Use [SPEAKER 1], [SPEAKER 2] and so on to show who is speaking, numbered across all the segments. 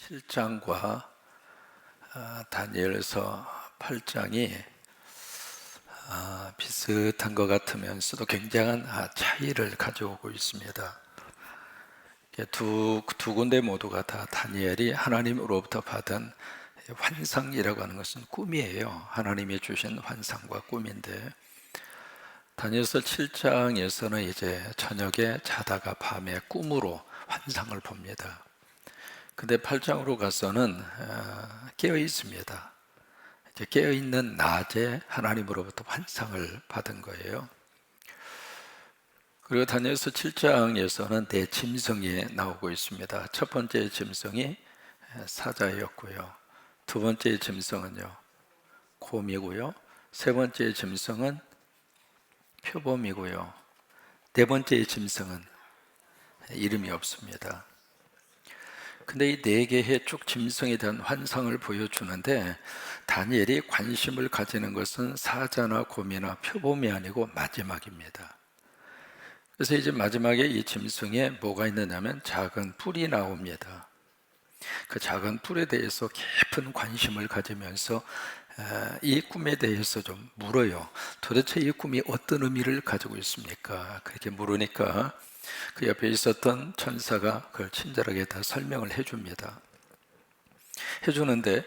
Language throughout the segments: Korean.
[SPEAKER 1] 7장과 다니엘서 8장이 비슷한 것 같으면서도 굉장한 차이를 가져오고 있습니다. 두 군데 모두가 다 다니엘이 하나님으로부터 받은 환상이라고 하는 것은 꿈이에요. 하나님이 주신 환상과 꿈인데, 다니엘서 7장에서는 이제 저녁에 자다가 밤에 꿈으로 환상을 봅니다. 근데 8장으로 가서는 깨어 있습니다. 이제 깨어 있는 낮에 하나님으로부터 환상을 받은 거예요. 그리고 다니엘서 7장에서는 네 짐승이 나오고 있습니다. 첫 번째 짐승이 사자였고요. 두 번째 짐승은요, 곰이고요. 세 번째 짐승은 표범이고요. 네 번째 짐승은 이름이 없습니다. 근데 이 네 개의 쭉 짐승에 대한 환상을 보여주는데, 다니엘이 관심을 가지는 것은 사자나 곰이나 표범이 아니고 마지막입니다. 그래서 이제 마지막에 이 짐승에 뭐가 있느냐면 작은 뿔이 나옵니다. 그 작은 뿔에 대해서 깊은 관심을 가지면서 이 꿈에 대해서 좀 물어요. 도대체 이 꿈이 어떤 의미를 가지고 있습니까? 그렇게 물으니까 그 옆에 있었던 천사가 그걸 친절하게 다 설명을 해줍니다. 해주는데,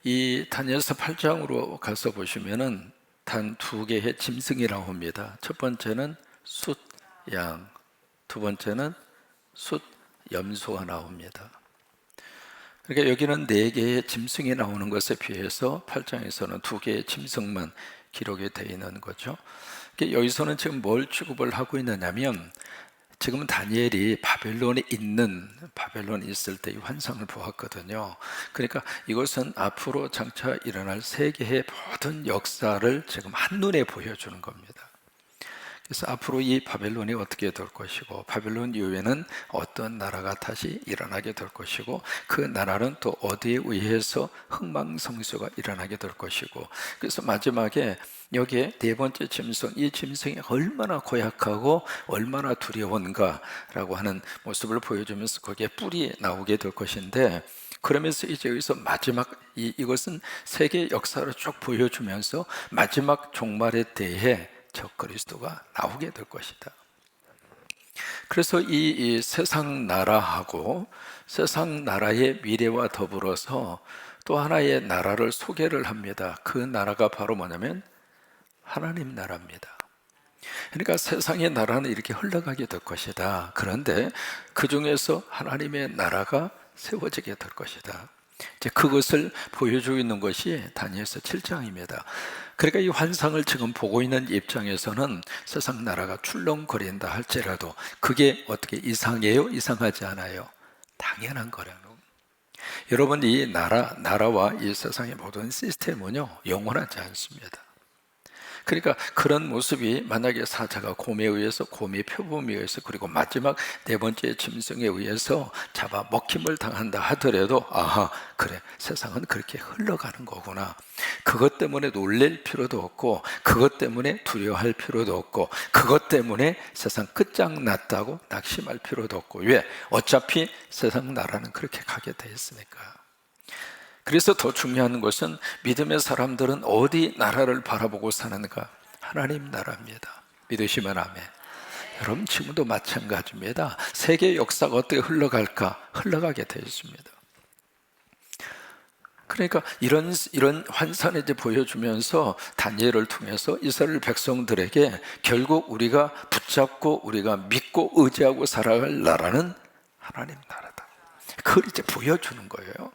[SPEAKER 1] 이 다니엘서 8장으로 가서 보시면은 단 두 개의 짐승이 나옵니다. 첫 번째는 숫 양, 두 번째는 숫 염소가 나옵니다. 그러니까 여기는 네 개의 짐승이 나오는 것에 비해서 8장에서는 두 개의 짐승만 기록이 되어 있는 거죠. 여기서는 지금 뭘 취급을 하고 있느냐면, 지금은 다니엘이 바벨론에 있을 때 이 환상을 보았거든요. 그러니까 이것은 앞으로 장차 일어날 세계의 모든 역사를 지금 한눈에 보여주는 겁니다. 그래서 앞으로 이 바벨론이 어떻게 될 것이고, 바벨론 이후에는 어떤 나라가 다시 일어나게 될 것이고, 그 나라는 또 어디에 의해서 흥망성쇠가 일어나게 될 것이고, 그래서 마지막에 여기에 네 번째 짐승, 이 짐승이 얼마나 고약하고 얼마나 두려운가라고 하는 모습을 보여주면서 거기에 뿔이 나오게 될 것인데, 그러면서 이제 여기서 마지막 이것은 세계 역사를 쭉 보여주면서 마지막 종말에 대해 적그리스도가 나오게 될 것이다. 그래서 이 세상 나라하고 세상 나라의 미래와 더불어서 또 하나의 나라를 소개를 합니다. 그 나라가 바로 뭐냐면 하나님 나라입니다. 그러니까 세상의 나라는 이렇게 흘러가게 될 것이다. 그런데 그 중에서 하나님의 나라가 세워지게 될 것이다. 이제 그것을 보여주고 있는 것이 다니엘서 7장입니다. 그러니까 이 환상을 지금 보고 있는 입장에서는 세상 나라가 출렁거린다 할지라도 그게 어떻게 이상해요? 이상하지 않아요. 당연한 거라는. 여러분, 이 나라와 이 세상의 모든 시스템은요, 영원하지 않습니다. 그러니까 그런 모습이 만약에 사자가 곰에 의해서, 곰이 표범에 의해서, 그리고 마지막 네 번째 짐승에 의해서 잡아 먹힘을 당한다 하더라도, 아하, 그래, 세상은 그렇게 흘러가는 거구나. 그것 때문에 놀랄 필요도 없고, 그것 때문에 두려워할 필요도 없고, 그것 때문에 세상 끝장났다고 낙심할 필요도 없고. 왜? 어차피 세상 나라는 그렇게 가게 돼 있으니까. 그래서 더 중요한 것은 믿음의 사람들은 어디 나라를 바라보고 사는가? 하나님 나라입니다. 믿으시면 아멘. 여러분, 지금도 마찬가지입니다. 세계 역사가 어떻게 흘러갈까? 흘러가게 되어 있습니다. 그러니까 이런 환상을 이제 보여주면서 다니엘을 통해서 이스라엘 백성들에게 결국 우리가 붙잡고 우리가 믿고 의지하고 살아갈 나라는 하나님 나라다. 그걸 이제 보여주는 거예요.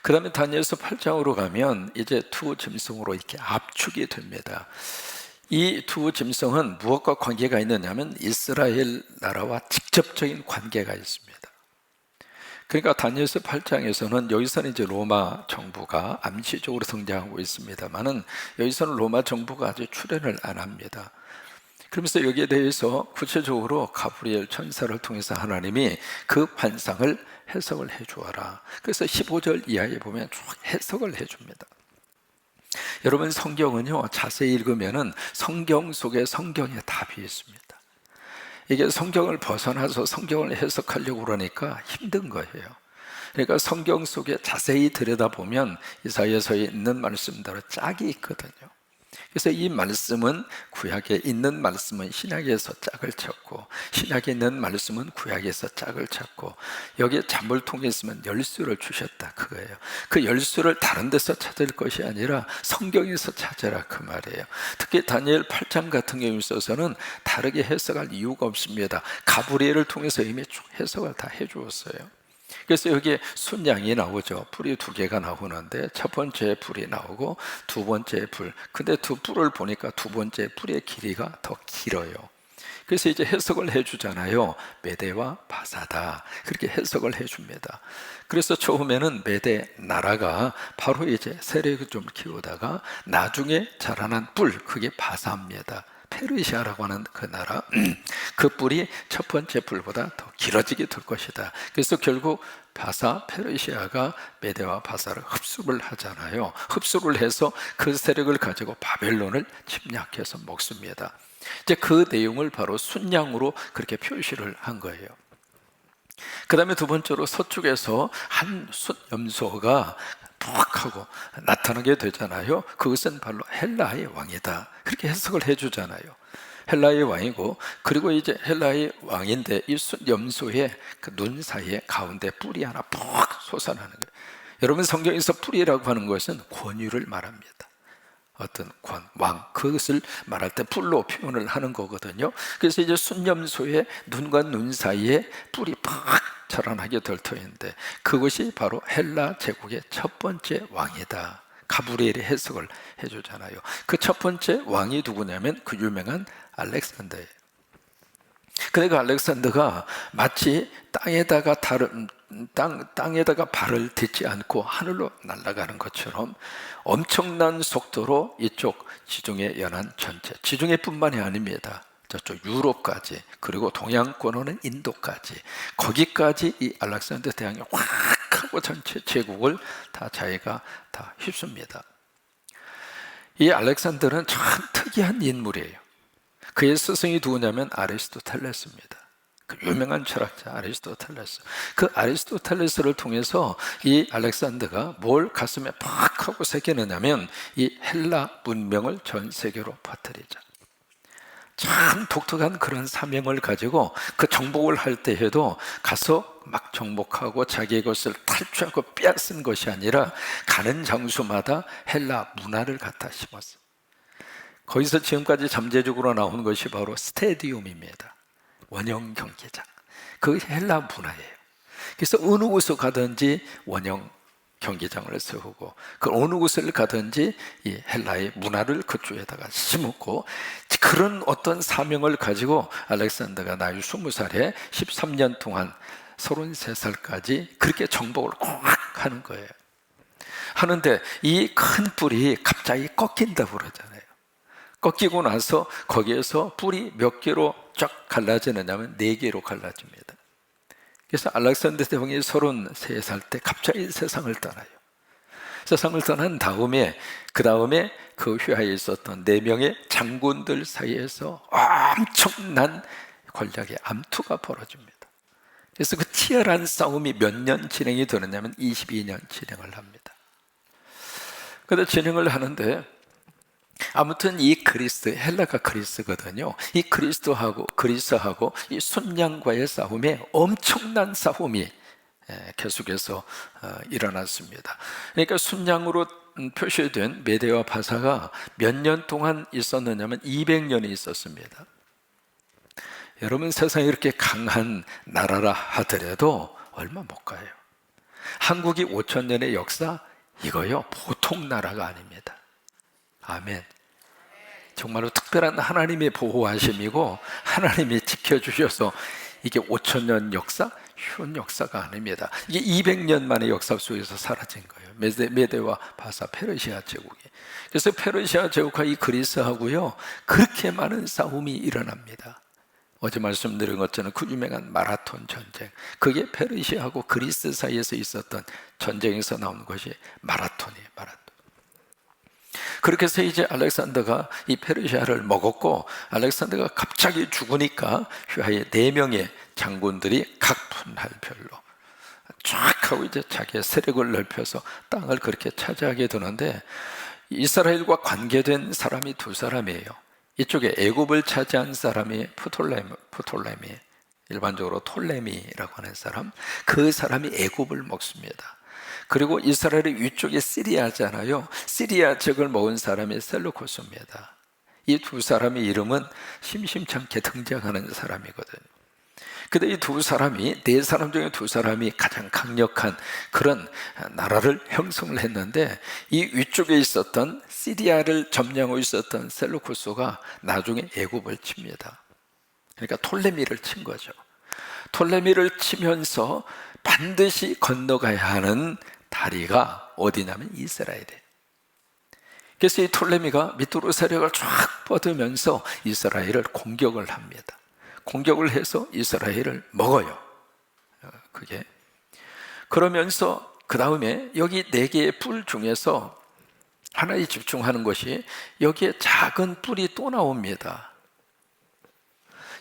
[SPEAKER 1] 그 다음에 다니엘서 8장으로 가면 이제 두 짐승으로 이렇게 압축이 됩니다. 이 두 짐승은 무엇과 관계가 있느냐면 이스라엘 나라와 직접적인 관계가 있습니다. 그러니까 다니엘서 8장에서는 여기서는 이제 로마 정부가 암시적으로 등장하고 있습니다만은 여기서는 로마 정부가 아직 출연을 안 합니다. 그러면서 여기에 대해서 구체적으로 가브리엘 천사를 통해서 하나님이 그 환상을 해석을 해 주어라. 그래서 15절 이하에 보면 쭉 해석을 해 줍니다. 여러분, 성경은요, 자세히 읽으면은 성경 속에 성경의 답이 있습니다. 이게 성경을 벗어나서 성경을 해석하려고 그러니까 힘든 거예요. 그러니까 성경 속에 자세히 들여다보면 이사야서에 있는 말씀대로 짝이 있거든요. 그래서 이 말씀은 구약에 있는 말씀은 신약에서 짝을 찾고, 신약에 있는 말씀은 구약에서 짝을 찾고, 여기에 잠을 통했으면 열쇠를 주셨다 그거예요. 그 열쇠를 다른 데서 찾을 것이 아니라 성경에서 찾아라 그 말이에요. 특히 다니엘 8장 같은 경우에 있어서는 다르게 해석할 이유가 없습니다. 가브리엘을 통해서 이미 해석을 다 해주었어요. 그래서 여기에 순양이 나오죠. 뿔이 두 개가 나오는데 첫 번째 뿔이 나오고 두 번째 뿔. 근데 두 뿔을 보니까 두 번째 뿔의 길이가 더 길어요. 그래서 이제 해석을 해주잖아요. 메대와 바사다. 그렇게 해석을 해줍니다. 그래서 처음에는 메대 나라가 바로 이제 세력을 좀 키우다가 나중에 자라난 뿔, 그게 바사입니다. 페르시아라고 하는 그 나라, 그 뿔이 첫 번째 뿔보다 더 길어지게 될 것이다. 그래서 결국 바사, 페르시아가 메대와 바사를 흡수를 하잖아요. 흡수를 해서 그 세력을 가지고 바벨론을 침략해서 먹습니다. 이제 그 내용을 바로 순양으로 그렇게 표시를 한 거예요. 그 다음에 두 번째로 서쪽에서 한 숫염소가 푹 하고 나타나게 되잖아요. 그것은 바로 헬라의 왕이다. 그렇게 해석을 해주잖아요. 헬라의 왕이고, 그리고 이제 헬라의 왕인데 이 숫염소의 그 눈 사이에 가운데 뿔이 하나 푹 솟아나는 거예요. 여러분, 성경에서 뿔이라고 하는 것은 권위를 말합니다. 어떤 권, 왕, 그것을 말할 때 뿔로 표현을 하는 거거든요. 그래서 이제 숫염소의 눈과 눈 사이에 뿔이 팍 자라나게 될 터인데, 그것이 바로 헬라 제국의 첫 번째 왕이다. 가브리엘이 해석을 해주잖아요. 그 첫 번째 왕이 누구냐면 그 유명한 알렉산더예요. 근데 그 알렉산더가 마치 땅에다가 발을 딛지 않고 하늘로 날아가는 것처럼 엄청난 속도로 이쪽 지중해 연안 전체, 지중해뿐만이 아닙니다. 저쪽 유럽까지, 그리고 동양권으로는 인도까지, 거기까지 이 알렉산더 대왕이 확 하고 전체 제국을 다 자기가 다 휩습니다. 이 알렉산더는 참 특이한 인물이에요. 그의 스승이 누구냐면 아리스토텔레스입니다. 그 유명한 철학자 아리스토텔레스. 그 아리스토텔레스를 통해서 이 알렉산더가 뭘 가슴에 팍 하고 새기느냐면 이 헬라 문명을 전 세계로 퍼뜨리자. 참 독특한 그런 사명을 가지고 그 정복을 할 때에도 가서 막 정복하고 자기의 것을 탈취하고 빼앗은 것이 아니라 가는 장소마다 헬라 문화를 갖다 심었어요. 거기서 지금까지 잠재적으로 나온 것이 바로 스테디움입니다. 원형 경기장. 그게 헬라 문화예요. 그래서 어느 곳을 가든지 원형 경기장을 세우고, 그 어느 곳을 가든지 이 헬라의 문화를 그쪽에다가 심었고, 그런 어떤 사명을 가지고 알렉산더가 나이 20살에 13년 동안 33살까지 그렇게 정복을 꽉 하는 거예요. 하는데 이 큰 뿔이 갑자기 꺾인다고 그러잖아요. 꺾이고 나서 거기에서 뿔이 몇 개로 쫙 갈라지느냐면 4개로 갈라집니다. 그래서 알렉산더 대왕이 33살 때 갑자기 세상을 떠나요. 세상을 떠난 다음에 그 휘하에 있었던 4명의 장군들 사이에서 엄청난 권력의 암투가 벌어집니다. 그래서 그 치열한 싸움이 몇 년 진행이 되느냐면 22년 진행을 합니다. 그런데 진행을 하는데 아무튼 이 그리스, 헬라가 그리스거든요. 이 그리스하고 이 순양과의 싸움에 엄청난 싸움이 계속해서 일어났습니다. 그러니까 순양으로 표시된 메대와 바사가 몇 년 동안 있었느냐면 200년이 있었습니다. 여러분, 세상에 이렇게 강한 나라라 하더라도 얼마 못 가요. 한국이 5,000년의 역사, 이거요 보통 나라가 아닙니다. 아멘. 정말로 특별한 하나님의 보호하심이고 하나님이 지켜주셔서 이게 5,000년 역사, 쉬운 역사가 아닙니다. 이게 200년 만의 역사 속에서 사라진 거예요. 메대와 바사, 페르시아 제국이. 그래서 페르시아 제국과 이 그리스하고요 그렇게 많은 싸움이 일어납니다. 어제 말씀드린 것처럼 그 유명한 마라톤 전쟁, 그게 페르시아하고 그리스 사이에서 있었던 전쟁에서 나온 것이 마라톤이에요. 마라톤. 그렇게 해서 이제 알렉산더가 이 페르시아를 먹었고, 알렉산더가 갑자기 죽으니까 휘하에 4명의 장군들이 각 분할별로 쫙 하고 이제 자기의 세력을 넓혀서 땅을 그렇게 차지하게 되는데, 이스라엘과 관계된 사람이 두 사람이에요. 이쪽에 애굽을 차지한 사람이 프톨레미, 일반적으로 톨레미라고 하는 사람, 그 사람이 애굽을 먹습니다. 그리고 이스라엘의 위쪽에 시리아잖아요. 시리아 지역을 먹은 사람이 셀루코스입니다. 이 두 사람의 이름은 심심찮게 등장하는 사람이거든요. 근데 이 두 사람이, 네 사람 중에 두 사람이 가장 강력한 그런 나라를 형성을 했는데, 이 위쪽에 있었던 시리아를 점령하고 있었던 셀루코스가 나중에 애굽을 칩니다. 그러니까 톨레미를 친 거죠. 톨레미를 치면서 반드시 건너가야 하는 다리가 어디냐면 이스라엘이에요. 그래서 이 톨레미가 밑으로 세력을 쫙 뻗으면서 이스라엘을 공격을 합니다. 공격을 해서 이스라엘을 먹어요. 그게 그러면서 그 다음에 여기 네 개의 뿔 중에서 하나에 집중하는 것이, 여기에 작은 뿔이 또 나옵니다.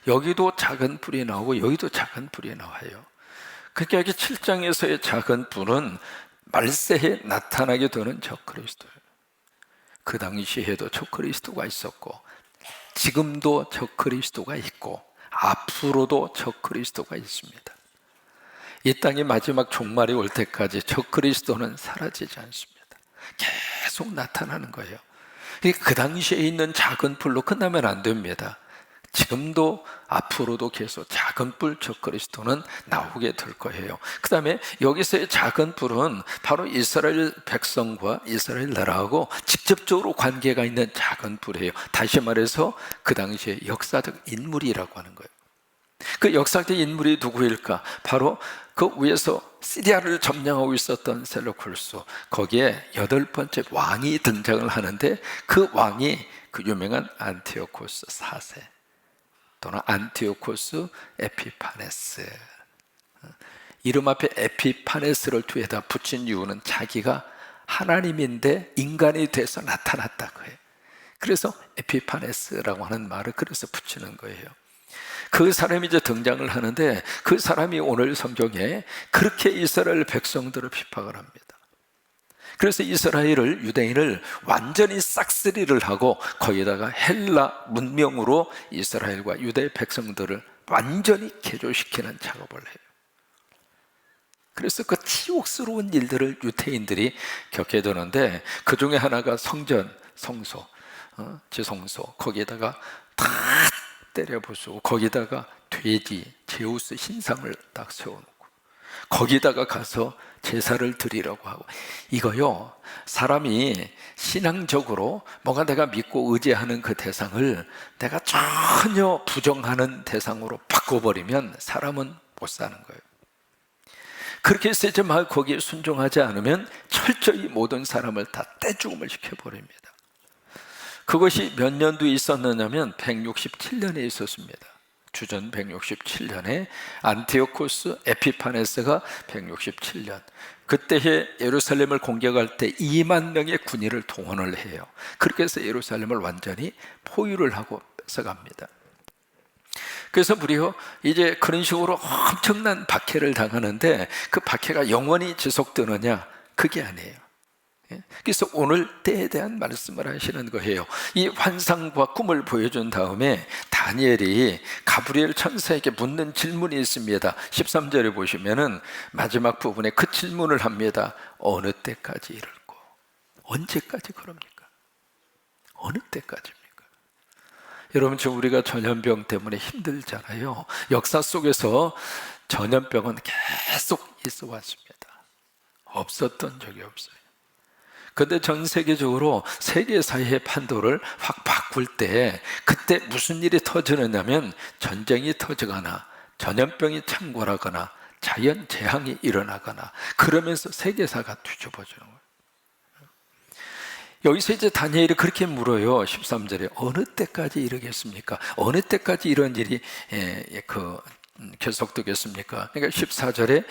[SPEAKER 1] 여기도 작은 뿔이 나오고 여기도 작은 뿔이 나와요. 그러니까 여기 7장에서의 작은 뿔은 말세에 나타나게 되는 적그리스도예요. 그 당시에도 적그리스도가 있었고, 지금도 적그리스도가 있고, 앞으로도 적그리스도가 있습니다. 이 땅의 마지막 종말이 올 때까지 적그리스도는 사라지지 않습니다. 계속 나타나는 거예요. 그 당시에 있는 작은 뿔로 끝나면 안 됩니다. 지금도 앞으로도 계속 작은 뿔 적그리스도는 나오게 될 거예요. 그 다음에 여기서의 작은 뿔은 바로 이스라엘 백성과 이스라엘 나라하고 직접적으로 관계가 있는 작은 뿔이에요. 다시 말해서 그 당시에 역사적 인물이라고 하는 거예요. 그 역사적 인물이 누구일까? 바로 그 위에서 시리아를 점령하고 있었던 셀루쿠스, 거기에 8번째 왕이 등장을 하는데, 그 왕이 그 유명한 안티오코스 4세 또는 안티오코스 에피파네스. 이름 앞에 에피파네스를 뒤에다 붙인 이유는 자기가 하나님인데 인간이 돼서 나타났다 그래요. 그래서 에피파네스라고 하는 말을 그래서 붙이는 거예요. 그 사람이 이제 등장을 하는데, 그 사람이 오늘 성경에 그렇게 이스라엘 백성들을 핍박을 합니다. 그래서 이스라엘을, 유대인을 완전히 싹쓸이를 하고 거기다가 헬라 문명으로 이스라엘과 유대 백성들을 완전히 개조시키는 작업을 해요. 그래서 그 치욕스러운 일들을 유대인들이 겪게 되는데, 그 중에 하나가 성전, 성소, 지성소, 거기에다가 다 때려 부수고, 거기다가 돼지, 제우스 신상을 딱 세워놓고 거기다가 가서 제사를 드리라고 하고, 이거요, 사람이 신앙적으로 뭔가 내가 믿고 의지하는 그 대상을 내가 전혀 부정하는 대상으로 바꿔버리면 사람은 못 사는 거예요. 그렇게 해서 이제 막 거기에 순종하지 않으면 철저히 모든 사람을 다 떼죽음을 시켜버립니다. 그것이 몇 년도에 있었느냐면 167년에 있었습니다. 주전 167년에 안티오코스 에피파네스가 167년, 그때에 예루살렘을 공격할 때 2만 명의 군인을 동원을 해요. 그렇게 해서 예루살렘을 완전히 포위를 하고 뺏어갑니다. 그래서 무려 이제 그런 식으로 엄청난 박해를 당하는데, 그 박해가 영원히 지속되느냐? 그게 아니에요. 그래서 오늘 때에 대한 말씀을 하시는 거예요. 이 환상과 꿈을 보여준 다음에 다니엘이 가브리엘 천사에게 묻는 질문이 있습니다. 13절에 보시면은 마지막 부분에 그 질문을 합니다. 어느 때까지 이럴꼬? 언제까지 그럽니까? 어느 때까지입니까? 여러분, 지금 우리가 전염병 때문에 힘들잖아요. 역사 속에서 전염병은 계속 있어 왔습니다. 없었던 적이 없어요. 그런데 전 세계적으로 세계사회의 판도를 확 바꿀 때, 그때 무슨 일이 터지느냐면 전쟁이 터지거나 전염병이 창궐하거나 자연재앙이 일어나거나, 그러면서 세계사가 뒤집어지는 거예요. 여기서 이제 다니엘이 그렇게 물어요. 13절에 어느 때까지 이러겠습니까? 어느 때까지 이런 일이 계속되겠습니까? 그러니까 14절에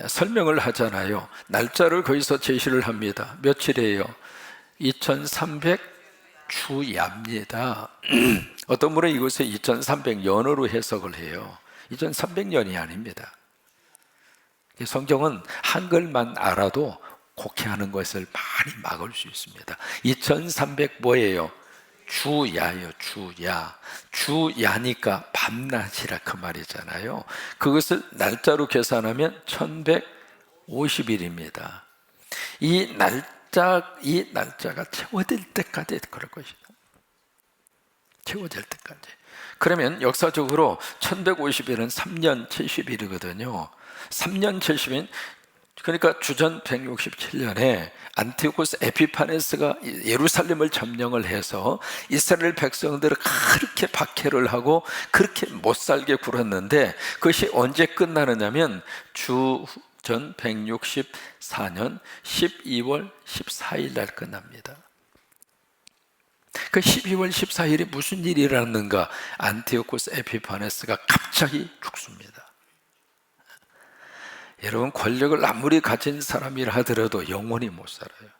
[SPEAKER 1] 설명을 하잖아요. 날짜를 거기서 제시를 합니다. 며칠이에요? 2300주야입니다. 어떤 분은 이것을 2300년으로 해석을 해요. 2300년이 아닙니다. 성경은 한글만 알아도 곡해하는 것을 많이 막을 수 있습니다. 2300 뭐예요? 주야요. 주야. 주야니까 밤낮이라 그 말이잖아요. 그것을 날짜로 계산하면 1150일입니다. 이 날짜가 채워질 때까지 그럴 것이다. 채워질 때까지. 그러면 역사적으로 1150일은 3년 70일이거든요. 3년 70일, 그러니까 주전 167년에 안티오코스 에피파네스가 예루살렘을 점령을 해서 이스라엘 백성들을 그렇게 박해를 하고 그렇게 못살게 굴었는데, 그것이 언제 끝나느냐면 주전 164년 12월 14일 날 끝납니다. 그 12월 14일에 무슨 일이 일어났는가? 안티오코스 에피파네스가 갑자기 죽습니다. 여러분, 권력을 아무리 가진 사람이라 하더라도 영원히 못 살아요.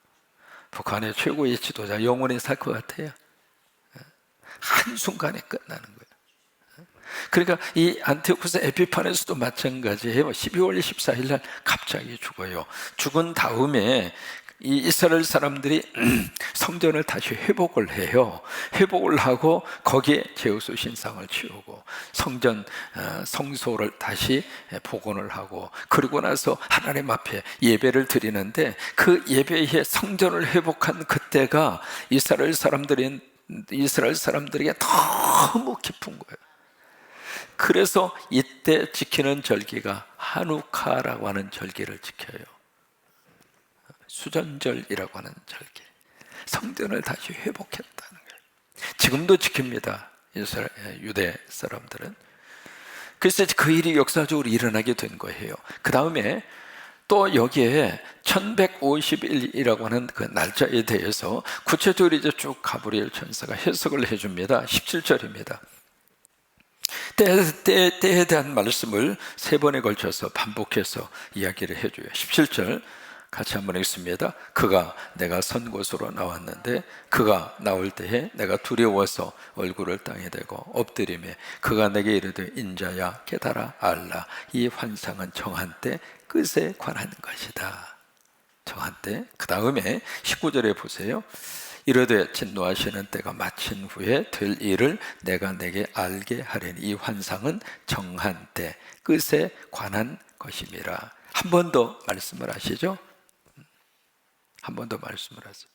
[SPEAKER 1] 북한의 최고의 지도자 영원히 살 것 같아요? 한순간에 끝나는 거예요. 그러니까 이 안티오코스 에피파네스도 마찬가지예요. 12월 14일 날 갑자기 죽어요. 죽은 다음에 이 이스라엘 사람들이 성전을 다시 회복을 해요. 회복을 하고 거기에 제우스 신상을 치우고 성소를 다시 복원을 하고, 그리고 나서 하나님 앞에 예배를 드리는데, 그 예배에 성전을 회복한 그때가 이스라엘 사람들에게 너무 깊은 거예요. 그래서 이때 지키는 절기가 하누카라고 하는 절기를 지켜요. 수전절이라고 하는 절기. 성전을 다시 회복했다는 거예요. 지금도 지킵니다, 유대 사람들은. 그래서 그 일이 역사적으로 일어나게 된 거예요. 그 다음에 또 여기에 1150일이라고 하는 그 날짜에 대해서 구체적으로 이제 쭉 가브리엘 천사가 해석을 해줍니다. 17절입니다. 때에 대한 말씀을 3번에 걸쳐서 반복해서 이야기를 해줘요. 17절 같이 한번 읽습니다. 그가 내가 선 곳으로 나왔는데 그가 나올 때에 내가 두려워서 얼굴을 땅에 대고 엎드리매 그가 내게 이르되 인자야 깨달아 알라. 이 환상은 정한 때 끝에 관한 것이다. 정한 때. 그 다음에 19절에 보세요. 이르되 진노하시는 때가 마친 후에 될 일을 내가 내게 알게 하리니 이 환상은 정한 때 끝에 관한 것임이라. 한 번 더 말씀을 하시죠. 한 번 더 말씀을 하세요.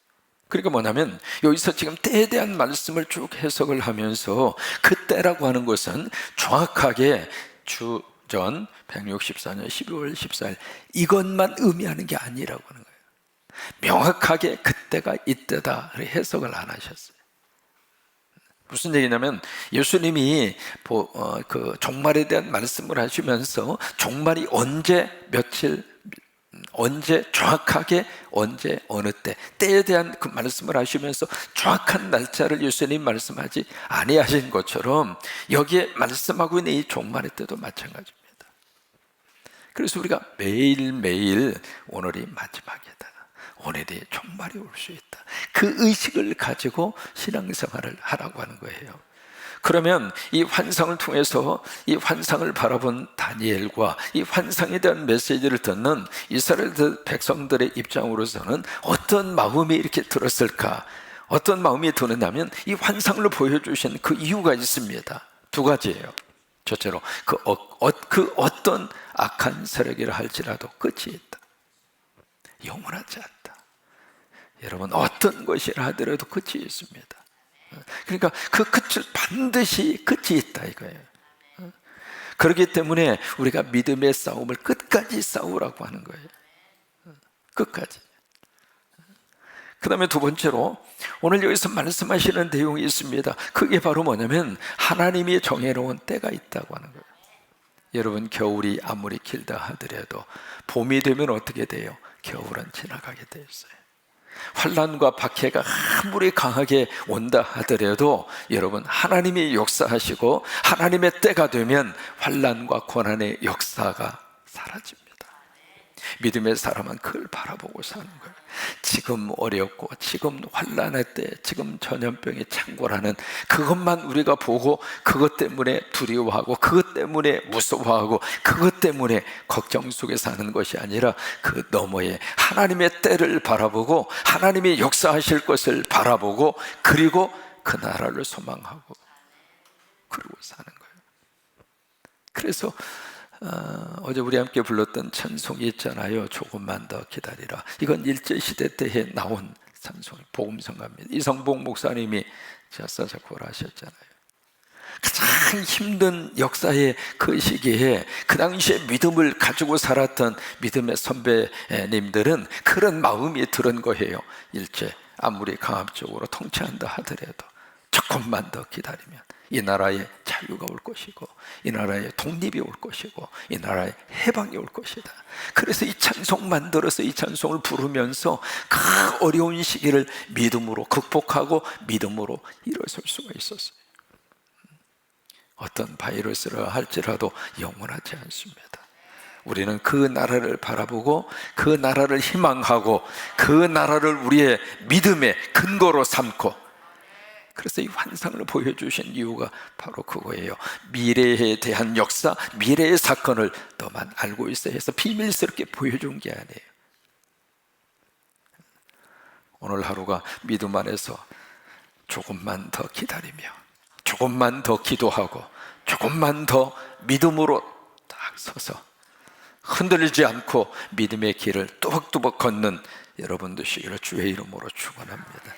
[SPEAKER 1] 그러니까 뭐냐면 여기서 지금 때에 대한 말씀을 쭉 해석을 하면서 그 때라고 하는 것은 정확하게 주전 164년 12월 14일 이것만 의미하는 게 아니라고 하는 거예요. 명확하게 그때가 이때다 해석을 안 하셨어요. 무슨 얘기냐면 예수님이 그 종말에 대한 말씀을 하시면서 종말이 언제 며칠 언제 정확하게 언제 어느 때에 대한 그 말씀을 하시면서 정확한 날짜를 예수님 말씀하지 아니하신 것처럼 여기에 말씀하고 있는 이 종말의 때도 마찬가지입니다. 그래서 우리가 매일매일 오늘이 마지막이다, 오늘이 종말이 올 수 있다, 그 의식을 가지고 신앙생활을 하라고 하는 거예요. 그러면 이 환상을 통해서 이 환상을 바라본 다니엘과 이 환상에 대한 메시지를 듣는 이스라엘 백성들의 입장으로서는 어떤 마음이 이렇게 들었을까? 어떤 마음이 드느냐면 이 환상을 보여주신 그 이유가 있습니다. 2가지예요. 첫째로 그 어떤 악한 세력이라 할지라도 끝이 있다. 영원하지 않다. 여러분, 어떤 것이라 하더라도 끝이 있습니다. 그러니까 그 끝을 반드시 끝이 있다 이거예요. 그렇기 때문에 우리가 믿음의 싸움을 끝까지 싸우라고 하는 거예요. 끝까지. 그 다음에 2번째로 오늘 여기서 말씀하시는 내용이 있습니다. 그게 바로 뭐냐면 하나님이 정해놓은 때가 있다고 하는 거예요. 여러분, 겨울이 아무리 길다 하더라도 봄이 되면 어떻게 돼요? 겨울은 지나가게 돼 있어요. 환난과 박해가 아무리 강하게 온다 하더라도 여러분, 하나님이 역사하시고 하나님의 때가 되면 환난과 고난의 역사가 사라집니다. 믿음의 사람은 그걸 바라보고 사는 거예요. 지금 어렵고 지금 환난의 때, 지금 전염병이 창궐하는 그것만 우리가 보고 그것 때문에 두려워하고 그것 때문에 무서워하고 그것 때문에 걱정 속에 사는 것이 아니라 그 너머에 하나님의 때를 바라보고 하나님이 역사하실 것을 바라보고 그리고 그 나라를 소망하고 그러고 사는 거예요. 그래서 어제 우리 함께 불렀던 찬송이 있잖아요. 조금만 더 기다리라. 이건 일제시대 때에 나온 찬송이 복음성가입니다. 이성복 목사님이 작사 작곡을 하셨잖아요. 가장 힘든 역사의 그 시기에 그 당시에 믿음을 가지고 살았던 믿음의 선배님들은 그런 마음이 들은 거예요. 일제 아무리 강압적으로 통치한다 하더라도 조금만 더 기다리면 이 나라에 자유가 올 것이고 이 나라에 독립이 올 것이고 이 나라에 해방이 올 것이다. 그래서 이 찬송 만들어서 이 찬송을 부르면서 그 어려운 시기를 믿음으로 극복하고 믿음으로 일어설 수가 있었어요. 어떤 바이러스라 할지라도 영원하지 않습니다. 우리는 그 나라를 바라보고 그 나라를 희망하고 그 나라를 우리의 믿음의 근거로 삼고, 그래서 이 환상을 보여주신 이유가 바로 그거예요. 미래에 대한 역사, 미래의 사건을 너만 알고 있어야 해서 비밀스럽게 보여준 게 아니에요. 오늘 하루가 믿음 안에서 조금만 더 기다리며 조금만 더 기도하고 조금만 더 믿음으로 딱 서서 흔들리지 않고 믿음의 길을 뚜벅뚜벅 걷는 여러분 되시기를 주의 이름으로 축원합니다.